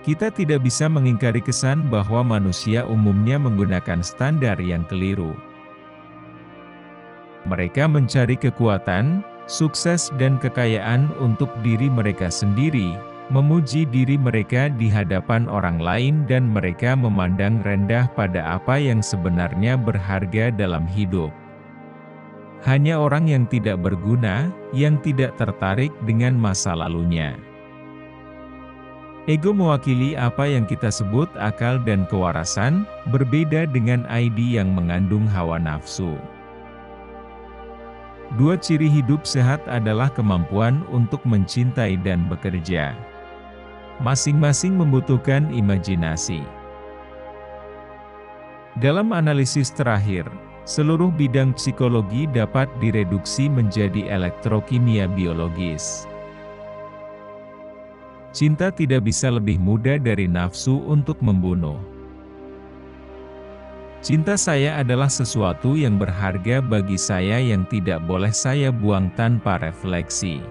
Kita tidak bisa mengingkari kesan bahwa manusia umumnya menggunakan standar yang keliru. Mereka mencari kekuatan, sukses dan kekayaan untuk diri mereka sendiri, memuji diri mereka di hadapan orang lain dan mereka memandang rendah pada apa yang sebenarnya berharga dalam hidup. Hanya orang yang tidak berguna, yang tidak tertarik dengan masa lalunya. Ego mewakili apa yang kita sebut akal dan kewarasan, berbeda dengan ID yang mengandung hawa nafsu. Dua ciri hidup sehat adalah kemampuan untuk mencintai dan bekerja. Masing-masing membutuhkan imajinasi. Dalam analisis terakhir, seluruh bidang psikologi dapat direduksi menjadi elektrokimia biologis. Cinta tidak bisa lebih mudah dari nafsu untuk membunuh. Cinta saya adalah sesuatu yang berharga bagi saya yang tidak boleh saya buang tanpa refleksi.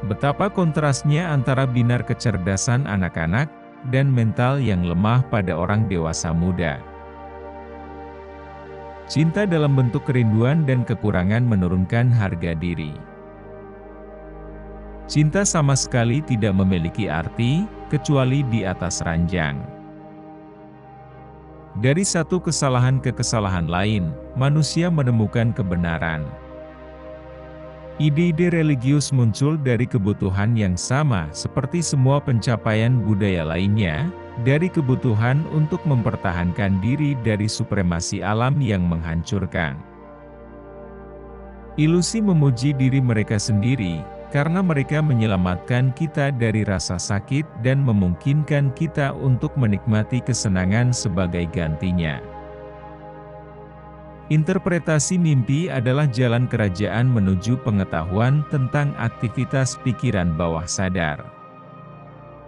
Betapa kontrasnya antara binar kecerdasan anak-anak dan mental yang lemah pada orang dewasa muda. Cinta dalam bentuk kerinduan dan kekurangan menurunkan harga diri. Cinta sama sekali tidak memiliki arti, kecuali di atas ranjang. Dari satu kesalahan ke kesalahan lain, manusia menemukan kebenaran. Ide-ide religius muncul dari kebutuhan yang sama seperti semua pencapaian budaya lainnya, dari kebutuhan untuk mempertahankan diri dari supremasi alam yang menghancurkan. Ilusi memuji diri mereka sendiri, karena mereka menyelamatkan kita dari rasa sakit dan memungkinkan kita untuk menikmati kesenangan sebagai gantinya. Interpretasi mimpi adalah jalan kerajaan menuju pengetahuan tentang aktivitas pikiran bawah sadar.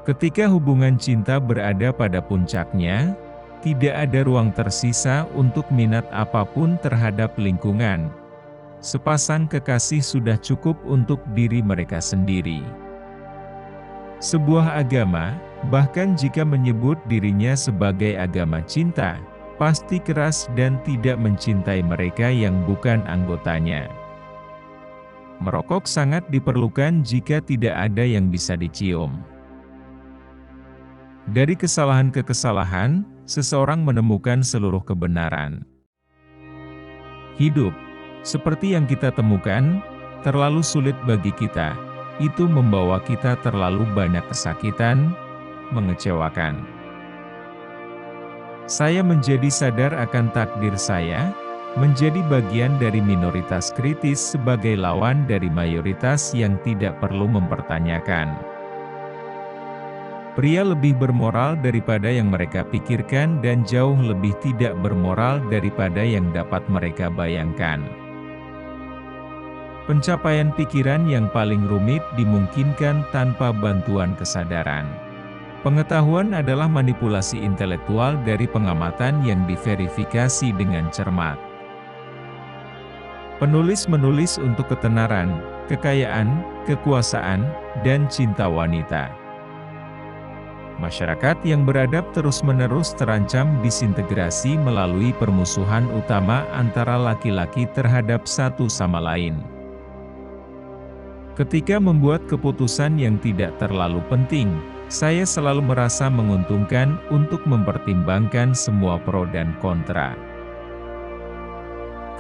Ketika hubungan cinta berada pada puncaknya, tidak ada ruang tersisa untuk minat apapun terhadap lingkungan. Sepasang kekasih sudah cukup untuk diri mereka sendiri. Sebuah agama, bahkan jika menyebut dirinya sebagai agama cinta, pasti keras dan tidak mencintai mereka yang bukan anggotanya. Merokok sangat diperlukan jika tidak ada yang bisa dicium. Dari kesalahan ke kesalahan, seseorang menemukan seluruh kebenaran. Hidup, seperti yang kita temukan, terlalu sulit bagi kita. Itu membawa kita terlalu banyak kesakitan, mengecewakan. Saya menjadi sadar akan takdir saya, menjadi bagian dari minoritas kritis sebagai lawan dari mayoritas yang tidak perlu mempertanyakan. Pria lebih bermoral daripada yang mereka pikirkan dan jauh lebih tidak bermoral daripada yang dapat mereka bayangkan. Pencapaian pikiran yang paling rumit dimungkinkan tanpa bantuan kesadaran. Pengetahuan adalah manipulasi intelektual dari pengamatan yang diverifikasi dengan cermat. Penulis menulis untuk ketenaran, kekayaan, kekuasaan, dan cinta wanita. Masyarakat yang beradab terus-menerus terancam disintegrasi melalui permusuhan utama antara laki-laki terhadap satu sama lain. Ketika membuat keputusan yang tidak terlalu penting, saya selalu merasa menguntungkan untuk mempertimbangkan semua pro dan kontra.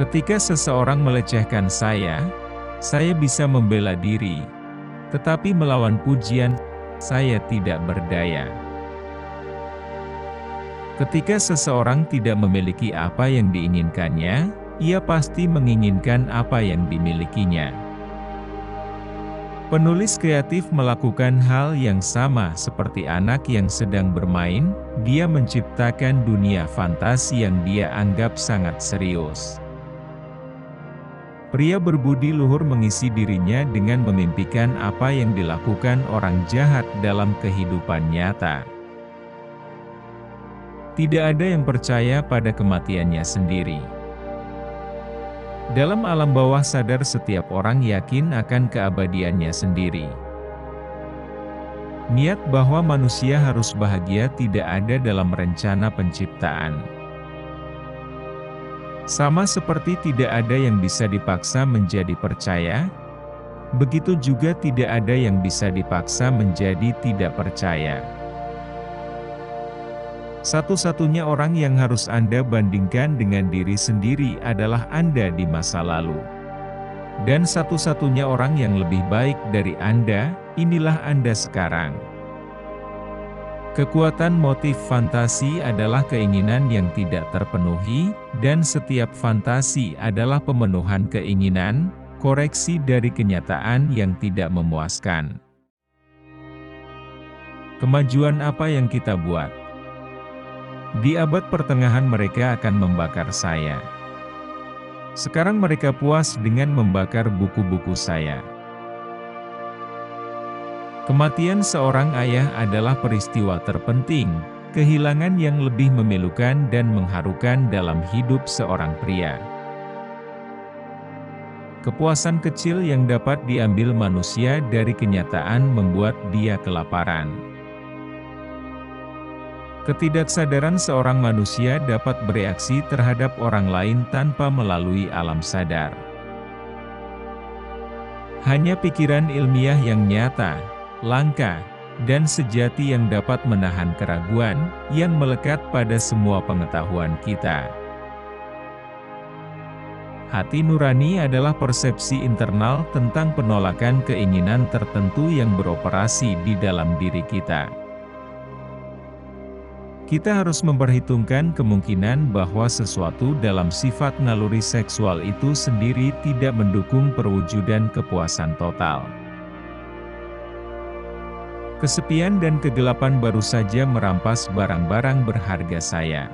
Ketika seseorang melecehkan saya bisa membela diri. Tetapi melawan pujian, saya tidak berdaya. Ketika seseorang tidak memiliki apa yang diinginkannya, ia pasti menginginkan apa yang dimilikinya. Penulis kreatif melakukan hal yang sama seperti anak yang sedang bermain, dia menciptakan dunia fantasi yang dia anggap sangat serius. Pria berbudi luhur mengisi dirinya dengan memimpikan apa yang dilakukan orang jahat dalam kehidupan nyata. Tidak ada yang percaya pada kematiannya sendiri. Dalam alam bawah sadar setiap orang yakin akan keabadiannya sendiri. Niat bahwa manusia harus bahagia tidak ada dalam rencana penciptaan. Sama seperti tidak ada yang bisa dipaksa menjadi percaya, begitu juga tidak ada yang bisa dipaksa menjadi tidak percaya. Satu-satunya orang yang harus Anda bandingkan dengan diri sendiri adalah Anda di masa lalu. Dan satu-satunya orang yang lebih baik dari Anda, inilah Anda sekarang. Kekuatan motif fantasi adalah keinginan yang tidak terpenuhi, dan setiap fantasi adalah pemenuhan keinginan, koreksi dari kenyataan yang tidak memuaskan. Kemajuan apa yang kita buat? Di abad pertengahan mereka akan membakar saya. Sekarang mereka puas dengan membakar buku-buku saya. Kematian seorang ayah adalah peristiwa terpenting, kehilangan yang lebih memilukan dan mengharukan dalam hidup seorang pria. Kepuasan kecil yang dapat diambil manusia dari kenyataan membuat dia kelaparan. Ketidaksadaran seorang manusia dapat bereaksi terhadap orang lain tanpa melalui alam sadar. Hanya pikiran ilmiah yang nyata, langka, dan sejati yang dapat menahan keraguan, yang melekat pada semua pengetahuan kita. Hati nurani adalah persepsi internal tentang penolakan keinginan tertentu yang beroperasi di dalam diri kita. Kita harus memperhitungkan kemungkinan bahwa sesuatu dalam sifat naluri seksual itu sendiri tidak mendukung perwujudan kepuasan total. Kesepian dan kegelapan baru saja merampas barang-barang berharga saya.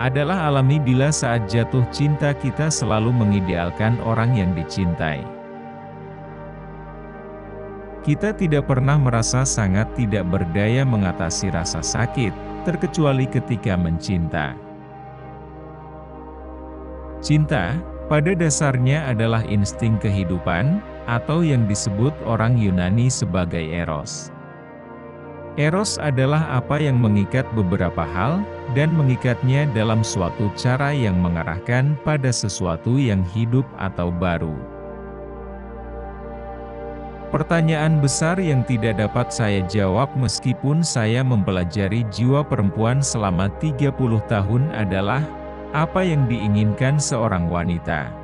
Adalah alami bila saat jatuh cinta kita selalu mengidealkan orang yang dicintai. Kita tidak pernah merasa sangat tidak berdaya mengatasi rasa sakit, terkecuali ketika mencinta. Cinta, pada dasarnya adalah insting kehidupan, atau yang disebut orang Yunani sebagai eros. Eros adalah apa yang mengikat beberapa hal, dan mengikatnya dalam suatu cara yang mengarahkan pada sesuatu yang hidup atau baru. Pertanyaan besar yang tidak dapat saya jawab meskipun saya mempelajari jiwa perempuan selama 30 tahun adalah, apa yang diinginkan seorang wanita?